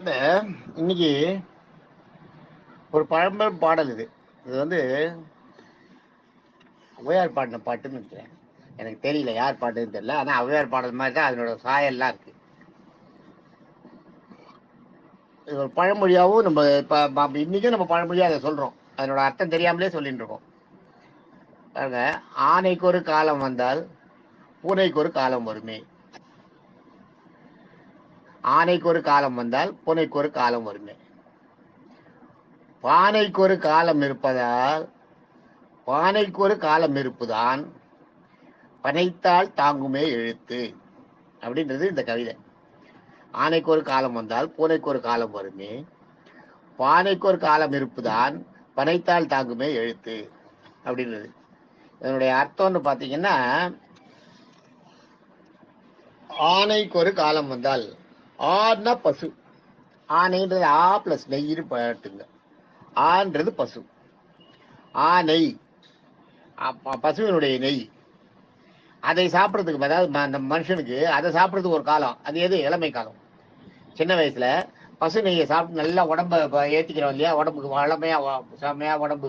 இந்த இன்னைக்கு ஒரு பழம்பெரும் பாடல் இது. இது வந்து ஔவையார் பாடின பாட்டுன்னு நினைக்கிறேன். எனக்கு தெரியல யார் பாட்டுன்னு தெரியல. ஆனா ஔவையார் பாடல் மாதிரி தான் அதனோட சாயல்லாம் இருக்கு. இது ஒரு பழமொழியாவும் நம்ம இப்ப இன்னைக்கும் நம்ம பழமொழியா அதை சொல்றோம். அதனோட அர்த்தம் தெரியாமலே சொல்லிட்டு இருக்கோம். பாருங்க, ஆனைக்கு ஒரு காலம் வந்தால் பூனைக்கு ஒரு காலம் வருமே. ஆனைக்கு ஒரு காலம் வந்தால் பூனைக்கு ஒரு காலம் வருமே. பானைக்கு ஒரு காலம் இருப்பதால் பானைக்கு ஒரு காலம் இருப்புதான் பனைத்தால் தாங்குமே எழுத்து அப்படின்றது இந்த கவிதை. ஆனைக்கு ஒரு காலம் வந்தால் பூனைக்கு ஒரு காலம் வருமே, பானைக்கு ஒரு காலம் இருப்புதான் பனைத்தால் தாங்குமே எழுத்து அப்படின்றது. இதனுடைய அர்த்தம்னு பாத்தீங்கன்னா, ஆனைக்கு ஒரு காலம் வந்தால், ஆனா பசு, ஆனைன்றது ஆ பிளஸ் நெய்னு பாட்டுங்க. ஆன்றது பசு, ஆனை பசுவினுடைய நெய். அதை சாப்பிட்றதுக்கு, அதாவது அந்த மனுஷனுக்கு அதை சாப்பிட்றதுக்கு ஒரு காலம். அது எது? இளமை காலம். சின்ன வயசுல பசு நெய்யை சாப்பிட்டு நல்லா உடம்ப ஏற்றிக்கிறோம் இல்லையா, உடம்புக்கு வளமையா செம்மையா உடம்பு.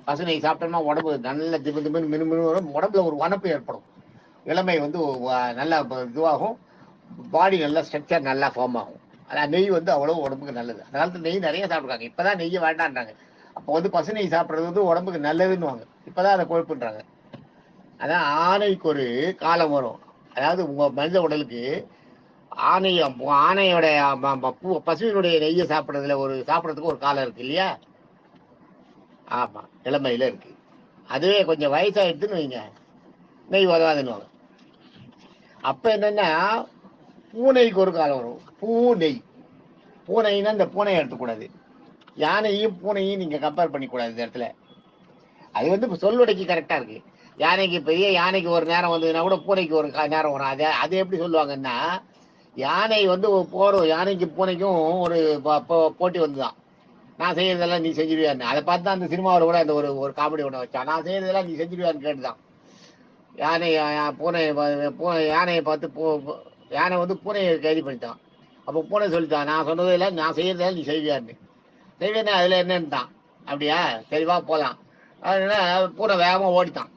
பசு நெய் சாப்பிட்டோம்னா உடம்பு நல்ல திபு திபுன்னு மினு வரும். உடம்புல ஒரு வனப்பு ஏற்படும். இளமை வந்து நல்லா இதுவாகும். பாடி நல்லா ஸ்ட்ரக்சர் நல்லா ஃபார்ம் ஆகும். அதான் நெய் வந்து அவ்வளவு உடம்புக்கு நல்லது. அந்த காலத்துல நெய் நிறைய சாப்பிட்றாங்க. இப்பதான் நெய்யை வேண்டான்றாங்க. அப்போ வந்து பசு நெய் சாப்பிட்றது வந்து உடம்புக்கு நல்லதுன்னு இப்பதான் அதை கொழுப்புன்றாங்க. அதான் ஆணைக்கு ஒரு காலம் வரும். அதாவது உங்க மனித உடலுக்கு ஆணையோட பசுவினுடைய நெய்யை சாப்பிட்றதுக்கு ஒரு காலம் இருக்கு இல்லையா? ஆமா, இளமையில இருக்கு. அதுவே கொஞ்சம் வயசாயிடுதுன்னு வைங்க, நெய் உதவாதுன்னு. அப்ப என்னன்னா, பூனைக்கு ஒரு காலம் வரும். பூனை, பூனைன்னா இந்த பூனையை எடுத்துக்கூடாது. யானையும் பூனையும் நீங்க கம்பேர் பண்ணிக்கூடாது இந்த இடத்துல. அது வந்து சொல்லுடைக்கு கரெக்டா இருக்கு. யானைக்கு பெரிய யானைக்கு ஒரு நேரம் வந்ததுன்னா கூட பூனைக்கு ஒரு நேரம் வரும். அது எப்படி சொல்லுவாங்கன்னா, யானை வந்து போறோம், யானைக்கு பூனைக்கும் ஒரு போட்டி வந்துதான். நான் செய்யறதெல்லாம் நீ செஞ்சிருவியான்னு. அதை பார்த்து தான் அந்த சினிமாவில் கூட அந்த ஒரு காமெடி ஒன்று வச்சான். நான் செய்யறதெல்லாம் நீ செஞ்சிருவியான்னு கேட்டுதான். யானை யானையை பார்த்து யானை வந்து பூனையை கைது பண்ணிட்டான். அப்போ பூனை சொல்லிட்டான், நான் சொன்னதெல்லாம் நான் செய்யறதெல்லாம் நீ செய்வியான்னு. செய்வேன்னா அதுல என்னன்னு தான். அப்படியா, சரிவா போலாம். அதனால பூனை வேகமா ஓடித்தான்.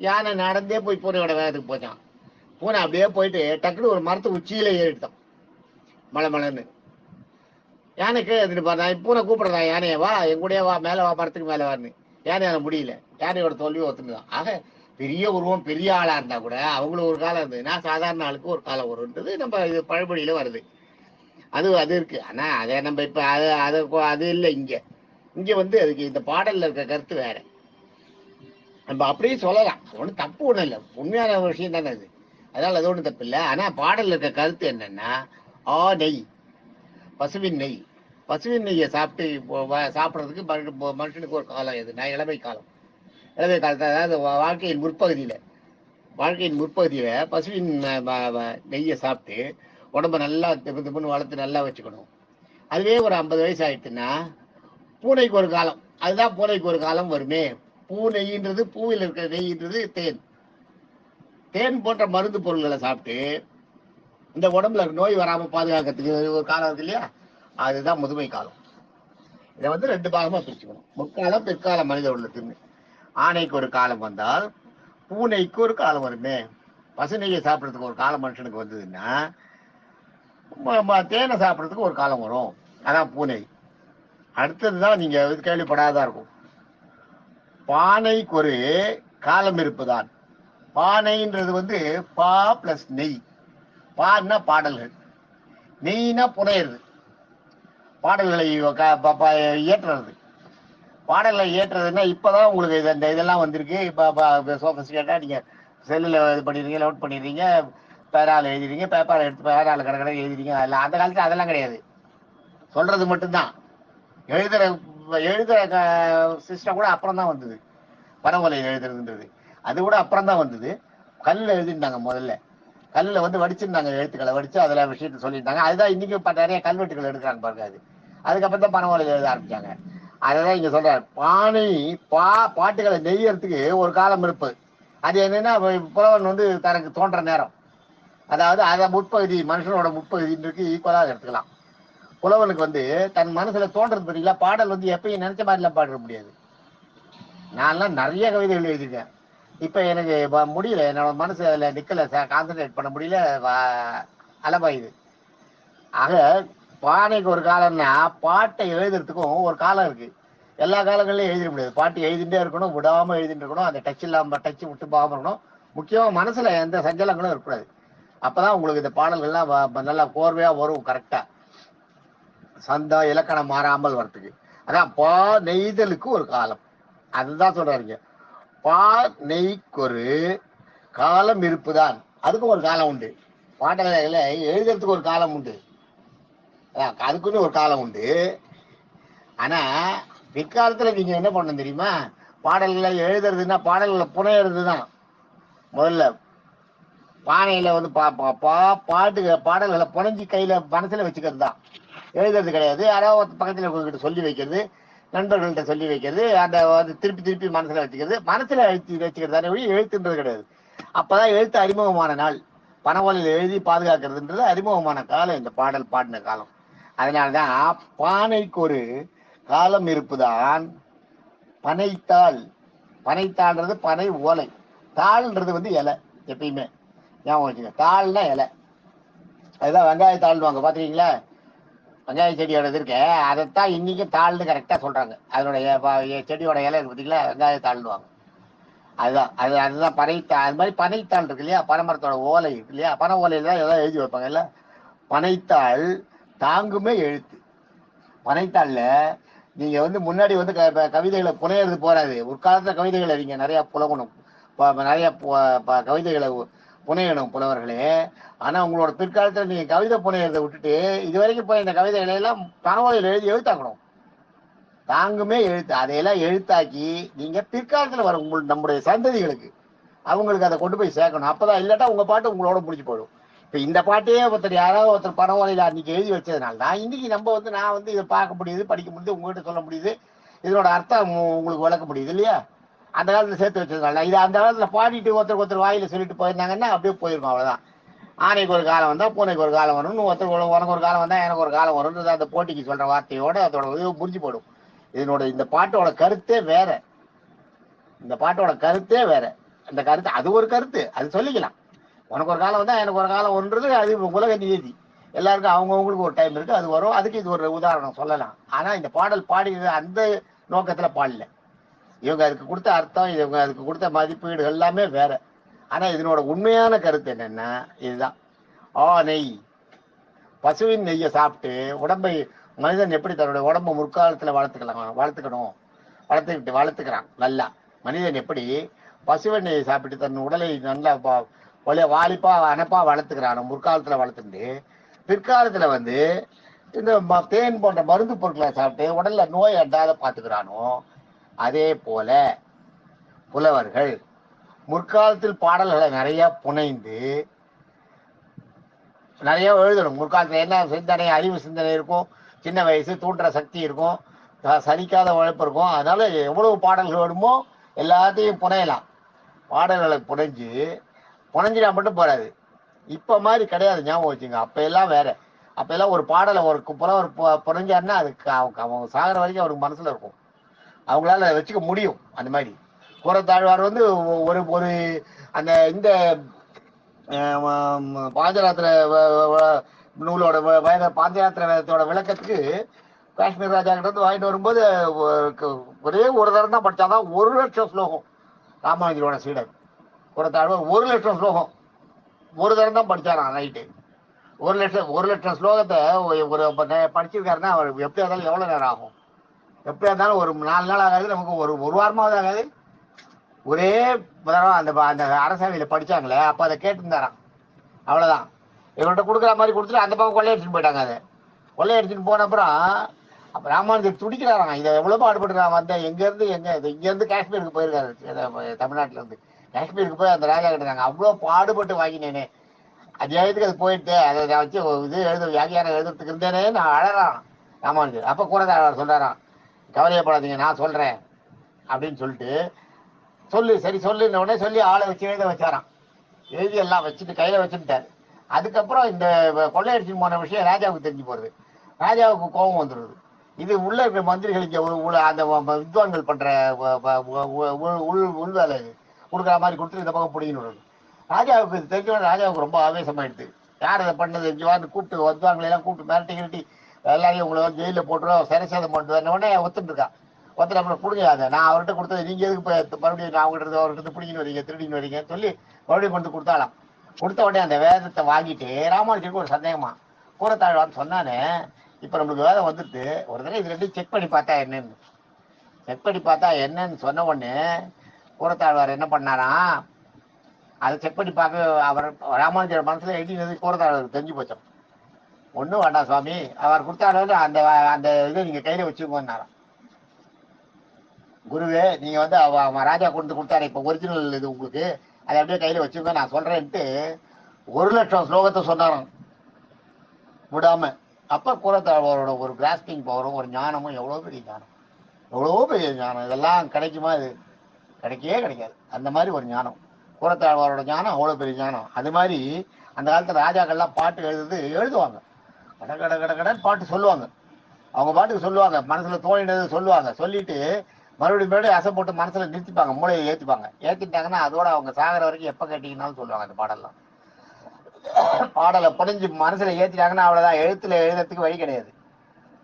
யானை நடந்தே போய் பூனையோட வேகத்துக்கு போச்சான். பூனை அப்படியே போயிட்டு டக்குனு ஒரு மரத்து உச்சியில ஏறிட்டான், மலை மலைன்னு. யானை கீழே எடுத்துட்டு பாரு, பூனை கூப்பிடுறதா யானையை, வா எங்கூடயே வா, மேல வா, மரத்துக்கு மேல வாருன்னு. யானையால முடியல. யானையோட தோல்வி ஒத்துணுதான். ஆக பெரிய உருவம் பெரிய ஆளா இருந்தா கூட அவங்களுக்கு ஒரு காலம் இருந்ததுன்னா சாதாரண ஆளுக்கு ஒரு காலம் வரும்ன்றது நம்ம இது பழமொழியில வருது. அது இருக்கு. ஆனா அதை நம்ம இப்ப அது இல்லை. இங்க வந்து அதுக்கு இந்த பாடல்ல இருக்க கருத்து வேற. நம்ம அப்படியே சொல்லலாம். ஒன்றும் தப்பு ஒண்ணும் இல்லை, உண்மையான விஷயம் தானே அது. அதனால அது ஒன்றும் தப்பு இல்லை. ஆனா பாடல்ல இருக்க கருத்து என்னன்னா, நெய், பசுவின் நெய். பசுவின் நெய்யை சாப்பிட்றதுக்கு மனுஷனுக்கு ஒரு காலம் எதுனா இளமை காலம். இளமை காலத்தை, அதாவது வாழ்க்கையின் முற்பகுதியில பசுவின் நெய்யை சாப்பிட்டு உடம்ப நல்லா திபுன்னு வளர்த்து நல்லா வச்சுக்கணும். அதுவே ஒரு 50 வயசு ஆயிடுச்சுன்னா பூனைக்கு ஒரு காலம். அதுதான் பூனைக்கு ஒரு காலம் வருமே. பூ நெய்ன்றது, பூவில் இருக்கிற நெய்ன்றது தேன். தேன் போன்ற மருந்து பொருள்களை சாப்பிட்டு இந்த உடம்புல நோய் வராம பாதுகாக்கிறதுக்கு ஒரு காலம் இருக்கு இல்லையா, அதுதான் முதுமை காலம். இதை வந்து 2 பாகமா பிரிச்சுக்கணும், முற்காலம் பிற்கால மனித உள்ளத்துன்னு. ஆணைக்கு ஒரு காலம் வந்தால் பூனைக்கு ஒரு காலம் வருமே. பசுநெய்யை சாப்பிட்றதுக்கு ஒரு காலம் மனுஷனுக்கு வந்ததுன்னா தேனை சாப்பிட்றதுக்கு ஒரு காலம் வரும். அதான் பூனை. அடுத்ததுதான் நீங்க கேள்விப்படாதான் இருக்கும், பானைக்கு ஒரு காலம் இருப்புதான். பானைன்றது வந்து பா பிளஸ் நெய். பான்னா பாடல்கள், நெய்னா புனையிறது, பாடல்களை இயற்றுறது. பாடல்களை இயற்றுறதுன்னா இப்பதான் உங்களுக்கு இதெல்லாம் வந்திருக்கு. இப்ப நீங்க செல்லுல இது பண்ணிடுறீங்க, லோட் பண்ணிடுறீங்க, பேரால எழுதிடுறீங்க, பேப்பரை எடுத்து பேரால கடற்கடை எழுதிடுறீங்க. அதெல்லாம் அந்த காலத்துல அதெல்லாம் கிடையாது. சொல்றது மட்டும்தான். எழுதுற சிஸ்டம் கூட அப்புறம் தான் வந்தது. பரவலையில் எழுதுறதுன்றது அது கூட அப்புறம் தான் வந்தது. கல்லில் எழுதிருந்தாங்க முதல்ல. கல்லில் வந்து வடிச்சிருந்தாங்க, எழுத்துக்களை வடிச்சு அதில் விஷயத்த சொல்லியிருந்தாங்க. அதுதான் இன்னைக்கு நிறைய கல்வெட்டுகள் எடுக்கிறாங்க பாருங்க. அதுக்கப்புறம் தான் பரவலையில் எழுத ஆரம்பிச்சாங்க. அததான் இங்க சொல்றாரு, பாட்டுகளை நெய்யறதுக்கு ஒரு காலம் இருப்பது. அது என்னன்னா, புலவன் வந்து தனக்கு தோன்ற நேரம். அதாவது அதை முற்பகுதி, மனுஷனோட முற்பகுதிக்கு ஈக்குவலாக எடுத்துக்கலாம். புலவனுக்கு வந்து தன் மனசுல தோன்றது பார்த்தீங்களா, பாடல் வந்து எப்பயும் நினைச்ச மாதிரிலாம் பாட முடியாது. நான்லாம் நிறைய கவிதைகள் எழுதியிருக்கேன். இப்ப எனக்கு முடியல, என்னோட மனசு அதுல நிக்கல, கான்சென்ட்ரேட் பண்ண முடியல, அலபாயுது. ஆக பானைக்கு ஒரு காலம்னா பாட்டை எழுதுறதுக்கும் ஒரு காலம் இருக்கு. எல்லா காலங்கள்லயும் எழுதிட முடியாது. பாட்டு எழுதிட்டே இருக்கணும், விடாம எழுதிட்டு இருக்கணும், அந்த டச் இல்லாம டச் விட்டு போகாம இருக்கணும். முக்கியமா மனசுல எந்த சஞ்சலங்களும் இருக்கக்கூடாது. அப்பதான் உங்களுக்கு இந்த பாடல்கள்லாம் நல்லா கோர்வையா வரும், கரெக்டா சந்தம் இலக்கணம் மாறாமல் வரத்துக்கு. அதான் பா நெய்தலுக்கு ஒரு காலம், அதுதான் சொல்றாருங்க. பா நெய்க்கொரு காலம் இருப்புதான், அதுக்கும் ஒரு காலம் உண்டு. பாடல்களை எழுதுறதுக்கு ஒரு காலம் உண்டு, அதுக்குன்னு ஒரு காலம் உண்டு. ஆனா பிற்காலத்துல நீங்க என்ன பண்ணணும் தெரியுமா, பாடல்களை எழுதுறதுன்னா பாடல்களை புனையறதுதான். முதல்ல பானையில வந்து பாடல்களை புனைஞ்சி கையில மனசுல வச்சுக்கிறது தான், எழுதுறது கிடையாது. யாராவது பக்கத்துல உங்ககிட்ட சொல்லி வைக்கிறது, நண்பர்கள்ட்ட சொல்லி வைக்கிறது, அந்த வந்து திருப்பி திருப்பி மனசுல வச்சுக்கிறது, மனசுல வச்சுக்கிறது எழுத்துன்றது கிடையாது. அப்பதான் எழுத்து அறிமுகமான நாள். பனவோலையில் எழுதி பாதுகாக்கிறதுன்றது அறிமுகமான காலம் இந்த பாடல் பாடின காலம். அதனாலதான் பானைக்கு ஒரு காலம் இருப்புதான். பனைத்தாள், பனைத்தாள்ன்றது பனை ஓலை, தாள்ன்றது வந்து இலை. எப்பயுமே ஞாபகம் வச்சுங்க, தாள்னா இலை. அதுதான் வெங்காய தாள்னுவாங்க, பாத்துக்கீங்களா? வெங்காய செடியோட இது இருக்க, அதைத்தான் இன்னைக்கும் தாள்னு கரெக்டா சொல்றாங்க. அதனுடைய செடியோட இலை இருக்கு பார்த்தீங்களா, வெங்காய தாள்னுவாங்க. அதுதான் அதுதான் பனைத்தாள். அது மாதிரி பனைத்தாள் இருக்கு இல்லையா, பனைமரத்தோட ஓலை இருக்கு இல்லையா, பனை ஓலையில தான் ஏதாவது எழுதி வைப்பாங்க இல்ல. பனைத்தாள் தாங்குமே எழுத்து. பனைத்தாள்ல நீங்க வந்து முன்னாடி வந்து கவிதைகளை புனையறது போறாது. ஒரு காலத்துல கவிதைகளை நீங்க நிறைய புலகணும், நிறைய கவிதைகளை புனையணும் புலவர்களே. ஆனா உங்களோட பிற்காலத்துல நீங்க கவிதை புனையறதை விட்டுட்டு இது வரைக்கும் போய் இந்த கவிதைகளை எல்லாம் பனவோலையில் எழுதி எழுத்தாக்கணும். தாங்குமே எழுத்து, அதையெல்லாம் எழுத்தாக்கி நீங்க பிற்காலத்துல வர நம்முடைய சந்ததிகளுக்கு அவங்களுக்கு அதை கொண்டு போய் சேர்க்கணும். அப்பதான், இல்லாட்டா உங்க பாட்டு உங்களோட முடிச்சு போயிடும். இப்ப இந்த பாட்டையே ஒருத்தர் யாராவது ஒருத்தர் பனவோலையில அன்னைக்கு எழுதி வச்சதுனால தான் இன்னைக்கு நம்ம வந்து நான் வந்து இதை பார்க்க முடியுது, படிக்க முடியுது, உங்ககிட்ட சொல்ல முடியுது, இதனோட அர்த்தம் உங்களுக்கு விளக்க முடியுது இல்லையா. அந்த காலத்துல சேர்த்து வச்சதுனால இது அந்த காலத்துல பாடிட்டு ஒருத்தருக்கு ஒருத்தர் வாயில சொல்லிட்டு போயிருந்தாங்கன்னா அப்படியே போயிருக்கும், அவ்வளவுதான். ஆனைக்கு ஒரு காலம் வந்தா பூனைக்கு ஒரு காலம் வரும்னு, ஒருத்தர் உனக்கு ஒரு காலம் வந்தா எனக்கு ஒரு காலம் வரும்ன்றது அந்த போட்டிக்கு சொல்ற வார்த்தையோட அதோட புரிஞ்சு போயிடும். இதனோட இந்த பாட்டோட கருத்தே வேற, இந்த பாட்டோட கருத்தே வேற. அந்த கருத்து அது ஒரு கருத்து, அது சொல்லிக்கலாம். உனக்கு ஒரு காலம் வந்தா எனக்கு ஒரு காலம் ஒன்றது அது உலக நியதி. எல்லாருக்கும் அவங்கவுங்களுக்கு ஒரு டைம் இருக்கு, அது வரும். அதுக்கு இது ஒரு உதாரணம் சொல்லலாம். ஆனா இந்த பாடல் பாடினது அந்த நோக்கத்துல பாடல. இவங்க அதுக்கு கொடுத்த அர்த்தம், இவங்க அதுக்கு கொடுத்த மதிப்பீடு எல்லாமே வேற. ஆனா இதனோட உண்மையான கருத்து என்னன்னா இதுதான். நெய், பசுவின் நெய்யை சாப்பிட்டு உடம்பை மனிதன் எப்படி தன்னுடைய உடம்பை முற்காலத்துல வளர்த்துக்கிறான் நல்லா. மனிதன் எப்படி பசுவின் நெய்யை சாப்பிட்டு தன் உடலை நல்லா வாலிப்பா அனப்பா வளர்த்துக்கிறானோ, முற்காலத்துல வளர்த்துட்டு பிற்காலத்துல வந்து இந்த தேன் போன்ற மருந்து பொருட்களை சாப்பிட்டு உடல்ல நோய் அண்டாத பாத்துக்கிறானோ, அதே போல புலவர்கள் முற்காலத்தில் பாடல்களை நிறைய புனைந்து நிறைய எழுதணும். முற்காலத்துல என்ன சிந்தனை, அறிவு சிந்தனை இருக்கும், சின்ன வயசு தூண்டுற சக்தி இருக்கும், சலிக்காத உழைப்பு இருக்கும். அதனால எவ்வளவு பாடல்கள் வேணுமோ எல்லாத்தையும் புனையலாம். பாடல்களை புனைஞ்சினா மட்டும் போறாது. இப்ப மாதிரி கிடையாது, ஞாபகம் வச்சுங்க. அப்ப எல்லாம் வேற. அப்ப எல்லாம் ஒரு பாடலை ஒரு புலவர் புனைஞ்சாருன்னா அதுக்கு அவங்க சாகிற வரைக்கும் அவருக்கு மனசுல இருக்கும், அவங்களால வச்சுக்க முடியும். அந்த மாதிரி கூறத்தாழ்வார் வந்து ஒரு ஒரு அந்த இந்த பாஞ்சராத்திர நூலோட பாஞ்சராத்திர வேதத்தோட விளக்கத்துக்கு காஷ்மீர் ராஜா கிட்ட வந்து வாங்கிட்டு வரும்போது ஒரே ஒரு தரம் தான் படிச்சாதான் 1,00,000 ஸ்லோகம். ராமானுஜரோட சீடர் கூறத்தாழ்வார் 1,00,000 ஸ்லோகம் ஒரு தரம் தான் படிச்சாராம் நைட்டு. 1,00,000 ஸ்லோகத்தை ஒரு படிச்சிருக்காருன்னா அவர் எப்படியா இருந்தாலும் எவ்வளவு நேரம் ஆகும்? எப்படியா இருந்தாலும் ஒரு 4 நாள் ஆகாது, நமக்கு ஒரு வாரமாவது ஆகாது. ஒரே தரம் அந்த அரசவையில படிச்சாங்களே, அப்ப அதை கேட்டுருந்தாராம். அவ்வளவுதான். இவர்கிட்ட கொடுக்குற மாதிரி கொடுத்துட்டு அந்த பக்கம் கொள்ளையடிச்சுட்டு போயிட்டாங்க. அதை கொள்ளையடிச்சுட்டு போன அப்புறம் அப்ப ராமானுஜர் துடிக்கிறாராங்க. இதை எவ்வளவு பாடுபட்டு வந்தேன், இங்க இருந்து காஷ்மீருக்கு போயிருக்காரு, தமிழ்நாட்டுல இருந்து காஷ்மீருக்கு போய் அந்த ராஜா கிட்டாங்க. அவ்வளவு பாடுபட்டு வாங்கினேனே, அத்தியாயத்துக்கு அது போயிட்டு அதை வச்சு இது வியாகியானம் எழுதுறதுக்கு இருந்தேனே நான் அழறான் ராமானுஜர். அப்ப கூறத்தாழ்வார் சொல்றாராம், கவலையப்படாதீங்க நான் சொல்றேன் அப்படின்னு சொல்லிட்டு சரி சொல்லுன்னு உடனே சொல்லி ஆளை வச்சு எழுத வச்சாராம். எழுதி எல்லாம் வச்சுட்டு கையில வச்சுட்டாரு. அதுக்கப்புறம் இந்த கொள்ளையடிச்சு போன விஷயம் ராஜாவுக்கு தெரிஞ்சு போறது. ராஜாவுக்கு கோபம் வந்துடுது. இது உள்ள இருக்கிற மந்திரிகளுக்கு அந்த வித்வான்கள் பண்ற உள் வேலை கொடுக்குற மாதிரி கொடுத்து இந்த பக்கம் பிடிக்கணும். ராஜாவுக்கு தெரிஞ்சவன ராஜாவுக்கு ரொம்ப ஆவேசமாயிடுது. யார் அதை பண்ணது இங்கேவான்னு கூப்பிட்டு வித்வான்களை எல்லாம் கூப்பிட்டு மிரட்டி கிரட்டி எல்லாரையும் உங்களை வந்து ஜெயிலில் போட்டுருவோம் சிறைச்சேதம் பண்ணிட்டு உடனே ஒத்துட்டு இருக்கான். ஒருத்தர் அப்புறம் கொடுங்க அதை நான் அவர்கிட்ட கொடுத்தது நீங்க எதுக்கு மறுபடியும் நான் அவங்ககிட்ட அவர்கிட்ட பிடிக்கின்னு வரீங்க திருடின்னு வரீங்கன்னு சொல்லி மறுபடியும் கொண்டு கொடுத்தாலாம். கொடுத்த உடனே அந்த வேதத்தை வாங்கிட்டு ராமானுஜருக்கு ஒரு சந்தேகமா கூறத்தாழ்வான்னு சொன்னானே இப்ப நம்மளுக்கு வேதம் வந்துட்டு ஒரு தடவை இது ரெண்டும் செக் பண்ணி பார்த்தா என்னன்னு சொன்ன உடனே கூறத்தாழ்வார் என்ன பண்ணாராம், அதை செக் பண்ணி பார்க்க அவர் ராமானுஜர் மனசுல எழுதினது கூறத்தாழ்வாருக்கு தெரிஞ்சு போச்சோம். ஒன்றும் வேண்டாம் சுவாமி அவர் கொடுத்தாரு அந்த அந்த இதை நீங்க கையில வச்சுக்கோன்னாராம். குருவே நீங்க வந்து அவன் ராஜா கொண்டு கொடுத்தாரு இப்ப ஒரிஜினல் இது உங்களுக்கு அதை அப்படியே கையில வச்சுக்கோ நான் சொல்றேன்ட்டு 1,00,000 ஸ்லோகத்தை சொன்னாராம் விடாம. அப்ப கூறத்தாழ்வாரோட ஒரு கிராஸ்பிங் பவரும் ஒரு ஞானமும் எவ்வளவு பெரிய ஞானம் இதெல்லாம் கிடைக்குமா? இது கிடைக்கவே கிடைக்காது. அந்த மாதிரி ஒரு ஞானம் கூறத்தாழ்வாரோட ஞானம் அவ்வளவு பெரிய ஞானம். அது மாதிரி அந்த காலத்துல ராஜாக்கள்லாம் பாட்டு எழுதுவாங்க, கடன் பாட்டு சொல்லுவாங்க, அவங்க பாட்டுக்கு சொல்லுவாங்க, மனசுல தோணினது சொல்லுவாங்க, சொல்லிட்டு மறுபடியும் அசை போட்டு மனசுல நிறுத்திப்பாங்க, மூளையை ஏத்திட்டாங்கன்னா அதோட அவங்க சாகர வரைக்கும் எப்ப கேட்டீங்கன்னாலும் சொல்லுவாங்க. அந்த பாடல்லாம் பாடலை புரிஞ்சு மனசுல ஏத்திட்டாங்கன்னா அவ்வளவுதான். எழுத்துல எழுதுறதுக்கு வழி கிடையாது,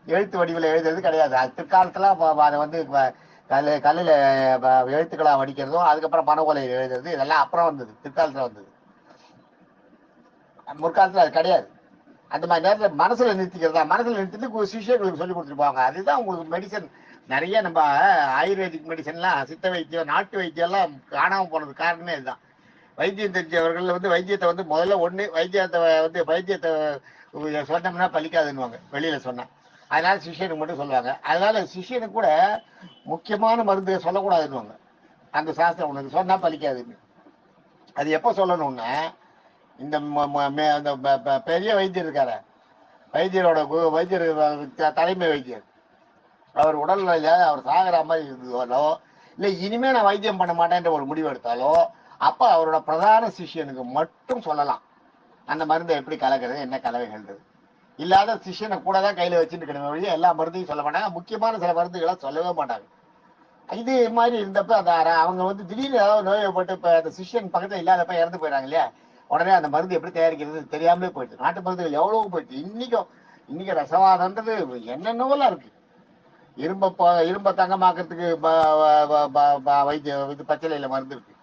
எழுத்து வடிவில் எழுதுறது கிடையாது. அது பிற்காலத்துல அதை வந்து கல்லுல எழுத்துக்களா வடிக்கிறதும் அதுக்கப்புறம் பனகோலையில் எழுதுறது இதெல்லாம் அப்புறம் வந்தது, பிற்காலத்துல வந்தது. முற்காலத்துல அது கிடையாது. அந்த மாதிரி நேரத்தில் மனசுல நிறுத்திக்கிறதா, மனசுல நிறுத்திட்டு சிஷியர்களுக்கு சொல்லி கொடுத்துருப்பாங்க. அதுதான் உங்களுக்கு மெடிசன். நிறைய நம்ம ஆயுர்வேதிக் மெடிசன்லாம் சித்த வைத்தியம் நாட்டு வைத்தியம் எல்லாம் காணாம போனது காரணமே இதுதான். வைத்தியம் தெரிஞ்சவர்கள் வந்து வைத்தியத்தை வந்து முதல்ல வைத்தியத்தை சொன்னோம்னா பலிக்காதுன்னுவாங்க வெளியில சொன்னா. அதனால சிஷியனுக்கு மட்டும் சொல்லுவாங்க. அதனால சிஷியனுக்கு கூட முக்கியமான மருந்து சொல்லக்கூடாதுன்னுவாங்க. அந்த சாஸ்திரம் உனக்கு சொன்னா பலிக்காதுன்னு. அது எப்ப சொல்லணும்னா இந்த பெரிய வைத்தியர் இருக்காரு, வைத்தியர் தலைமை வைத்தியர், அவர் உடல்நிலையில அவர் சாகிற மாதிரி இருந்ததோ இல்லை இனிமே நான் வைத்தியம் பண்ண மாட்டேன்ற ஒரு முடிவு எடுத்தாலோ அப்ப அவரோட பிரதான சிஷியனுக்கு மட்டும் சொல்லலாம் அந்த மருந்தை எப்படி கலக்கிறது என்ன கலவைகள்ன்றது. இல்லாத சிஷியனை கூட தான் கையில வச்சுட்டு கிடந்த வழியே எல்லா மருந்தையும் சொல்ல மாட்டாங்க. முக்கியமான சில மருந்துகளை சொல்லவே மாட்டாங்க. இது மாதிரி இருந்தப்ப அந்த அவங்க வந்து திடீர்னு ஏதாவது நோயப்பட்டு இப்ப அந்த சிஷியன் பக்கத்துல இல்லாதப்ப இறந்து போயிடறாங்க இல்லையா, உடனே அந்த மருந்து எப்படி தயாரிக்கிறது தெரியாமலே போயிடுச்சு. நாட்டு மருந்துகள் எவ்வளவு போயிடுச்சு. இன்னைக்கு ரசவாதன்றது என்னென்னவெல்லாம் இருக்கு. இரும்ப தங்கமாக்கிறதுக்கு வைத்தியம் இது பச்சிலையில மருந்து இருக்கு.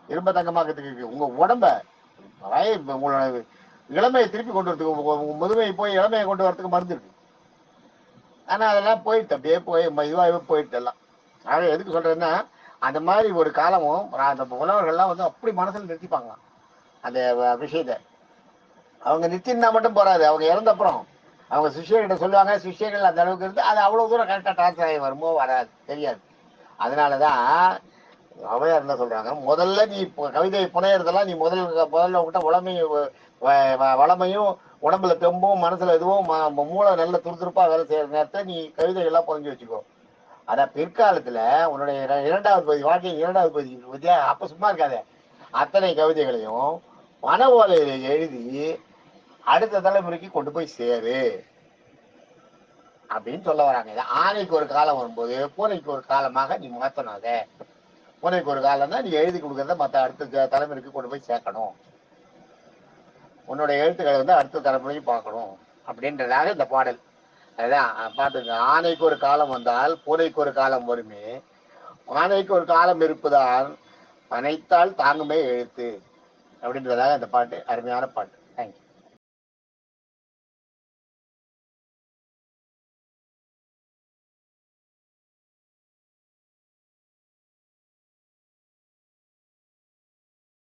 இரும்ப தங்கமாக்கிறதுக்கு இருக்கு. உங்க உடம்ப உங்களோட இளமையை திருப்பி கொண்டு வரதுக்கு, முதுமையை போய் இளமையை கொண்டு வரதுக்கு மருந்து இருக்கு. ஆனா அதெல்லாம் போயிட்டு அப்படியே இதுவாகவே போயிட்டு எல்லாம். ஆக எதுக்கு சொல்றேன்னா அந்த மாதிரி ஒரு காலமும் அந்த உழவர்கள்லாம் வந்து அப்படி மனசுல நிறுத்திப்பாங்க அந்த விஷயத்த. அவங்க நிறுத்தினா மட்டும் போறாது, அவங்க இறந்தப்புறம் அவங்க சிஷியர்கிட்ட சொல்லுவாங்க. சிஷியர்கள் அந்த அளவுக்கு இருந்து அது அவ்வளவு தூரம் கரெக்டா டிரான்ஸ்ஃபர் ஆகி வருமோ வராது தெரியாது. அதனாலதான் அவையார் என்ன சொல்றாங்க, முதல்ல நீ கவிதை புனையறதெல்லாம் நீ முதல்ல உங்ககிட்ட வளமையும் உடம்புல தெம்பும் மனசுல எதுவும் மூளை நல்ல துருதுருப்பா வேலை செய்யற நேரத்தை நீ கவிதைகள்லாம் புரிஞ்சு வச்சுக்கோ. அதான் பிற்காலத்துல உன்னுடைய வாழ்க்கையின் இரண்டாவது பகுதி அப்ப சும்மா இருக்காத அத்தனை கவிதைகளையும் மன ஓலையில எழுதி அடுத்த தலைமுறைக்கு கொண்டு போய் சேரு அப்படின்னு சொல்ல வராங்க. ஆணைக்கு ஒரு காலம் வரும்போது பூனைக்கு ஒரு காலமாக நீ மாத்தனாத. பூனைக்கு ஒரு காலம் தான் நீ எழுதி கொடுக்கறத மற்ற அடுத்த தலைமுறைக்கு கொண்டு போய் சேர்க்கணும். உன்னோட எழுத்துக்களை வந்து அடுத்த தலைமுறையும் பார்க்கணும் அப்படின்றதாக இந்த பாடல். அதுதான் பாத்துங்க. ஆணைக்கு ஒரு காலம் வந்தால் பூனைக்கு ஒரு காலம் வருமே, ஆணைக்கு ஒரு காலம் இருப்பதால் பனைத்தால் தாங்குமே எழுத்து அப்படின்றதாக அந்த பாட்டு. அருமையான பாட்டு. தேங்க்யூ.